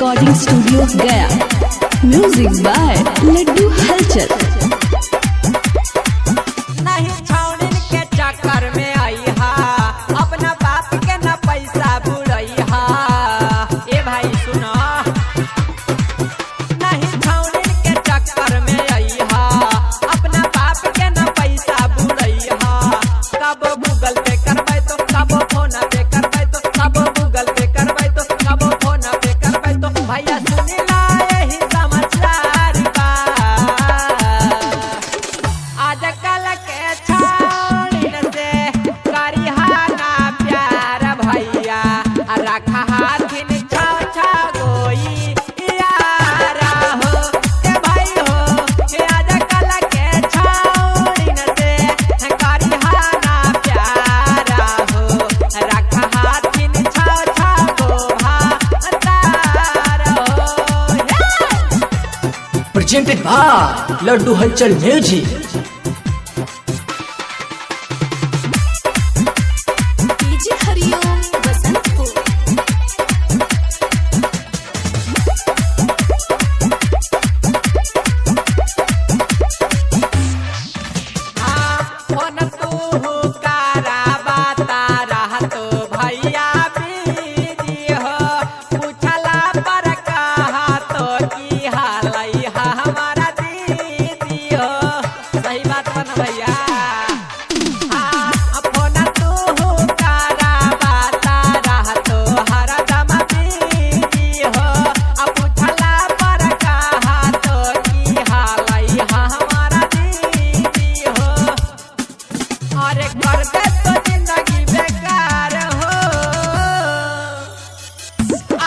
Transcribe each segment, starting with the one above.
Recording studio गया। Music by Laddu Halchal. नहीं छौनिन के चक्कर में आई हा, अपना बाप के न पैसा बुड़ई हा। ए भाई सुनो, नहीं छौनिन के चक्कर में आई हा, अपना बाप के न पैसा बुड़ई हा। कब गूगल पे करबै तो कब फोन पे करबै तो कब गूगल पे करबै तो कब फोन पे करबै तो भैया सुनी ला यही समाचार बा। आजकल के छौनिन से करिहा ना प्यार भैया, रखा हाथिन छौ छौ गोई यारा हो। ए भाई हो, आजकल के छौनिन से करिहा ना प्यारा हो, रखा हाथिन छौ छौ गो भातार हो। presented by Laddu Halchal Music। DJ Hariom Basantpur. Phone तू कारा बाता रहतो भैया बीजी हो, पूछला पर कहा तो की हालई हा हमारा दीदी हो। सही बात बन भैया। फोन तू कारा बाता रहतो हरदम बीजी हो, पूछला पर कहा तो की हालई हा हमारा दीदी हो। अरे कर दे तो जिंदगी बेकार हो।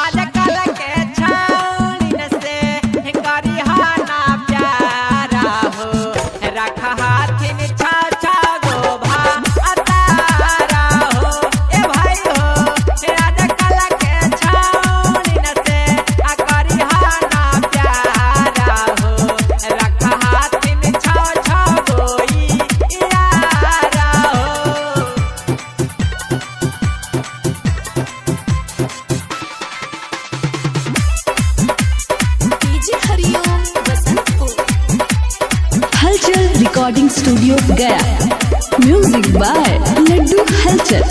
आजकल के छौनिन से करिहा ना प्यारा हो, रखा हाथिन छौ छौ गो भातारा हो। ए भाई हो, आजकल के छौनिन से करिहा ना प्यारा हो, रखा हाथिन छौ छौ गोई यारा हो। DJ Hariom Basantpur. Halchal recording studio गया। म्यूजिक बाय लड्डू हलचल।